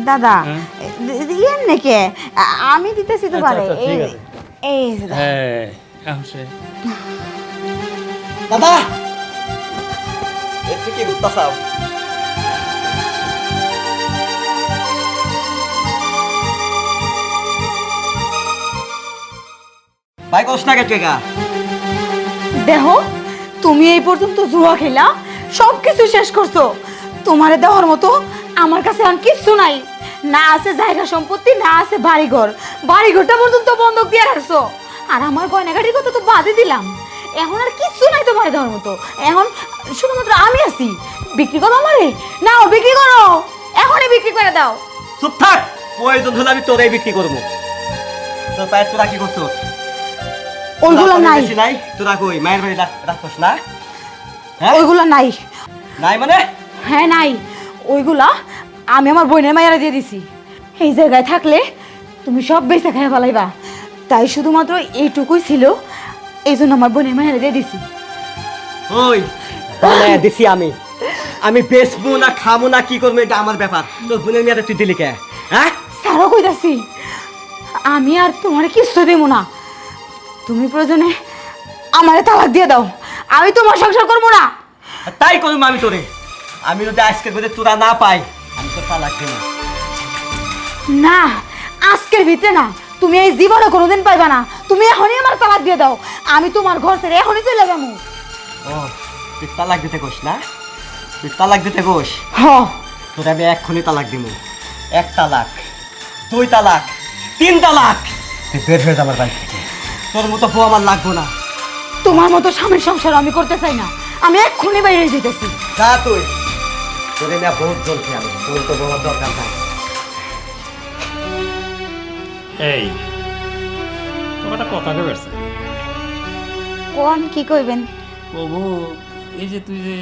দাদা হ্যাঁ? ইয়েন নাকি আমি দিতেছি তো পারে আচ্ছা, ঠিক আছে। এই যে দাও। হ্যাঁ আসে দাদা এর কি করতেছাও? ভাই কষ্ট না কেটে গা দেখো তুমি এই পর্যন্ত জুয়া খেলা সব কিছু শেষ করছো। তোমারে দেওয়ার মতো আমার কাছে আর কিচ্ছু নাই। না আছে জায়গা সম্পত্তি, না আছে বাড়িঘর। বাড়িঘরটা পর্যন্ত বন্ধক দিয়ে রাখছো। আর আমার গয়নাগাটির কথা তো বাদই দিলাম। এখন আর কিচ্ছু নাই তোমার দেওয়ার মতো। এখন শুধুমাত্র আমি আছি। বিক্রি করো আমারে? নাও বিক্রি করো, এখনই বিক্রি করে দাও। চুপ থাক, প্রয়োজন হলে আমি তোরাই বিক্রি করবো। তোর পায়ে তোরা কি করছো? ওইগুলো নাই, নাই তোরা কই মায়ের বাড়ি রাখছস না? হ্যাঁ ওইগুলো নাই। নাই মানে হ্যাঁ নাই, ওইগুলা আমি আমার বোনের মায়েরা দিয়ে দিছি। এই জায়গায় থাকলে তুমি সব বেঁচে খেয়ে ফেলাইবা, তাই শুধুমাত্র এইটুকুই ছিল, এই জন্য আমার বোনের মায়েরা দিয়ে দিছি। ওই বলে দিছি আমি আমি বেচবো না খাবো না কি করবো এটা আমার ব্যাপার। তোর বোনের মেয়েটা তুই দিলি কে? হ্যাঁ সারও কইতাছি আমি আর তোমার কিচ্ছু দেব না। তুমি প্রয়োজনে আমারে তালাক দিয়ে দাও, আমি তোমার সংসার করবো না। তাই করবো আমি তোরে। আমি যদি আজকের মধ্যে তোরা না পাই আমি তোর তালাক দেব না, আজকের ভিতরে না, তুমি এই জীবনে কোনোদিন পাইবা না। তুমি এখনই আমার তালাক দিয়ে দাও, আমি তোমার ঘর ছেড়ে এখনই চলে যাবো। ও তুই তালাক দিতে কোস না? তুই তালাক দিতে কোস? হ, তোরে আমি এক্ষুনি তালাক দিব। 1 তালাক, 2 তালাক, 3 তালাক। তুই বের হয়ে যা আমার বাড়ি থেকে। তোর মতো বউ আমার লাগবো না। তোমার মতো স্বামীর সংসার আমি করতে চাই না। আমি এক্ষুনি বাইরে যেতেছি। যা তুই, তোরে না বহুত জ্বলছি আমি। তোর তো বলার দরকার নাই। এই তোমার একটা কথা কে বেরছে কোন কি কইবেন? প্রভু, এই যে তুই যে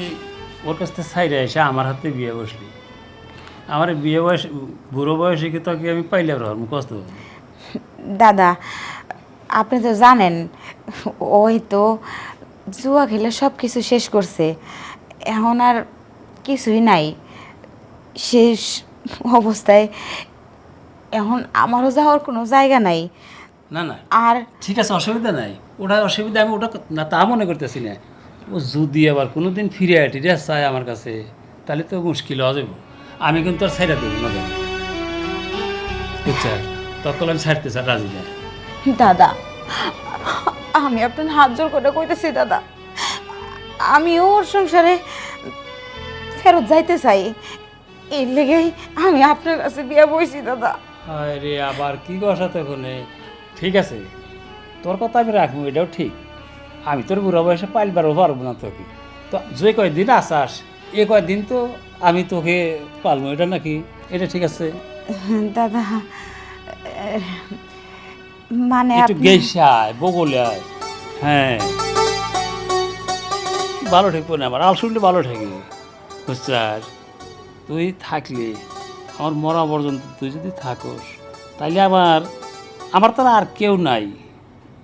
ওর কাছ থেকে সাইডে এসে আমার হাতে বিয়ে বসলি, আমার বিয়ে বয়স বুড়ো বয়সে কি তোকে আমি পাইলে রহম কষ্ট। দাদা আপনি তো জানেন ওই তো জুয়া খেলে সব কিছু শেষ করছে, এখন আর কিছুই নাই। শেষ অবস্থায় এখন আমারও যাওয়ার কোনো জায়গা নাই। না না আর ঠিক আছে, অসুবিধা নাই, ওটা অসুবিধা আমি ওটা না তা মনে করতেছি না। ও যদি আবার কোনো দিন ফিরে টিরে চায় আমার কাছে, তাহলে তো মুশকিল হয়ে যাবো। আমি কিন্তু আর ছাইড়া দেবো না কেন, বুঝছে? তখন আমি ছাড়তে চাই রাজি না। দাদা আমি আপনার হাত জোর করে কইতেছি দাদা, আমি ওর সংসারে ফেরত যাইতে চাই। এর লেগেই আমি আপনার কাছে বিয়ে বইছি দাদা। আরে আবার কি কথা তখন? ঠিক আছে, তোর কথা আমি রাখবো, এটাও ঠিক। আমি তোর বুড়া বয়সে পালবারও পারবো না তোকে, তো যে কয়দিন আসাস এ কয়দিন তো আমি তোকে পালবো, এটা নাকি? এটা ঠিক আছে? দাদা মানে একটু আপনি গেছে আয়, বগলে আয়। হ্যাঁ ভালো ঠেকবো না, আমার আল শুনলে ভালো ঠেকে, বুঝছাস? তুই থাকলে আমার মরা পর্যন্ত তুই যদি থাকস, তাইলে আমার আমার তারা আর কেউ নাই,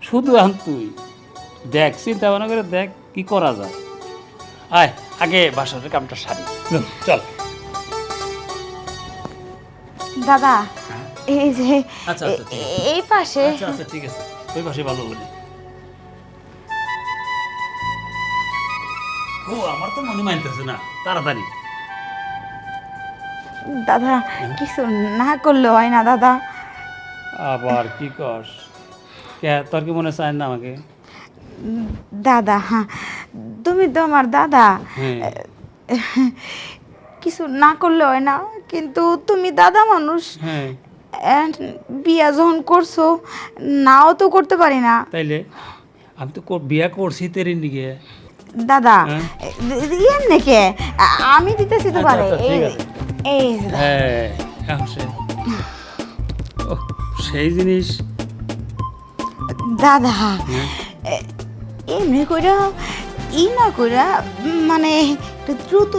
শুধু এখন তুই। দেখ, চিন্তা ভাবনা করে দেখ কি করা যায়। আয় আগে বাসার কামটা সারি, চল। দাদা এই যে আচ্ছা, আচ্ছা, ঠিক আছে। এই পাশে আচ্ছা আচ্ছা ঠিক আছে, ওই পাশে ভালো বলি। ও আমার তো মনে মানতেছে না, তাড়াতাড়ি। দাদা কিছু না করলে হয় না দাদা। আবার কি কর? কে তোর কি মনে চায় না আমাকে? দাদা তুমি তো আমার দাদা, হ্যাঁ কিছু না করলে হয় না, কিন্তু তুমি দাদা মানুষ। হ্যাঁ, And বিয়া যখন করছো নাও তো করতে পারি না তাইলে আমি তো বিয়া করছি তেরি নিকে। দাদা। হ্যাঁ? ইয়েন নাকি আমি দিতেছি তো আচ্ছা, পারে আচ্ছা, ঠিক আছে। এই যে দাও। হ্যাঁ এখন সেই জিনিস। দাদা হ্যাঁ? এমনি কইরা ই না কইরা মানে একটু দ্রুত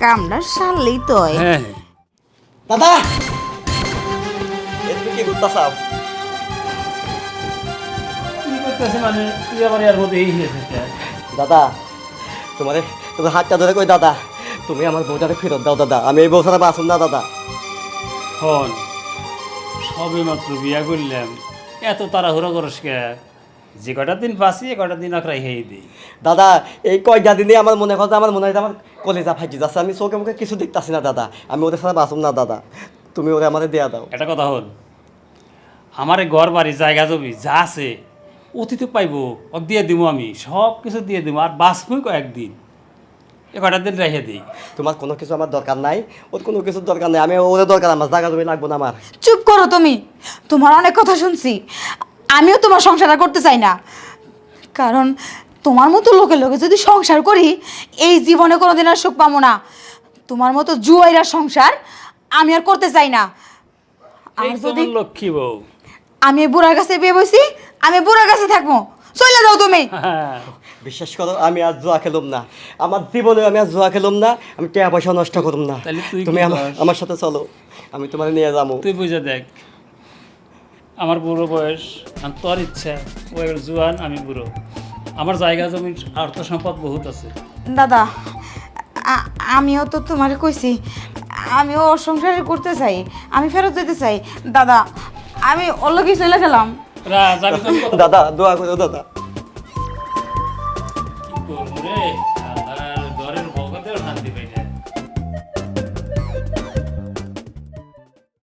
কামটা সারলেই তো হয়। হ্যাঁ দাদা এর কি করতেছাও? কি করতেছে মানে তুই আবার এর মধ্যে এই হয়েছে? দাদা তোমার হাতটা ধরে কই দাদা, তুমি আমার বউটাকে ফেরত দাও দাদা। আমি এই বউ ছাড়া বাঁচুন না দাদা। হন সবে মাত্র বিয়া করলাম, এত তাড়াহুড়ো করস কে? যে কটা দিন বাঁচি এ কটা দিন আঁকড়াই খেয়ে দিই। দাদা এই কয়টা দিনে আমার মনে কথা, আমার মনে হয় যে আমার কলেজা ফাইজি যাচ্ছে, আমি চোখে মুখে কিছু দেখতাছি না দাদা, আমি ওদের সাথে বাঁচুম না দাদা, তুমি ওরা আমাদের দেয়া দাও। একটা কথা হল, আমার এই ঘর বাড়ি জায়গা জমি যা আছে অতীত পাইবো, ওক দিয়ে দিব, আমি সব কিছু দিয়ে দিব, আর বাঁচবই কয়েকদিন, এ কটা দিন রেখে দিই। তোমার কোনো কিছু আমার দরকার নাই, ওর কোনো কিছুর দরকার নাই, আমি ওদের দরকার, আমার জায়গা জমি লাগবো না আমার। চুপ করো তুমি, তোমার অনেক কথা শুনছি, আমিও তোমার সংসারটা করতে চাই না, কারণ তোমার মতো লোকের লোকে যদি সংসার করি এই জীবনে কোনোদিন আর সুখ পাবো না। তোমার মতো জুয়াইরা সংসার আমি আর করতে চাই না। আর এই যদি তোমার লক্ষ্মী বউ। আমি এই বুড়ার কাছে বিয়ে বসি, আমি বুড়ার কাছে থাকবো, চলে যাও তুমি। হ্যাঁ, বিশ্বাস করো আমি আর জুয়া খেলুম না, আমার জীবনে আমি আর জুয়া খেলুম না, আমি টাকা পয়সা নষ্ট করুম না। তাহলে তুই কি তুমি কর? আমার সাথে চলো, আমি তোমার নিয়ে যাবো। তুই বুঝে দেখ, আমার বুড়ো বয়স আর তোর ইচ্ছা, ও এবার জুয়ান আমি বুড়ো, আমার জায়গা জমি অর্থ সম্পদ বহুত আছে। দাদা আমিও তো তোমার কইছি আমিও ওর সংসারে করতে চাই, আমি ফেরত যেতে চাই। দাদা আমি ওর লগেই চলে গেলাম। রাজ, আমি তোর কথা- দাদা দোয়া করো দাদা।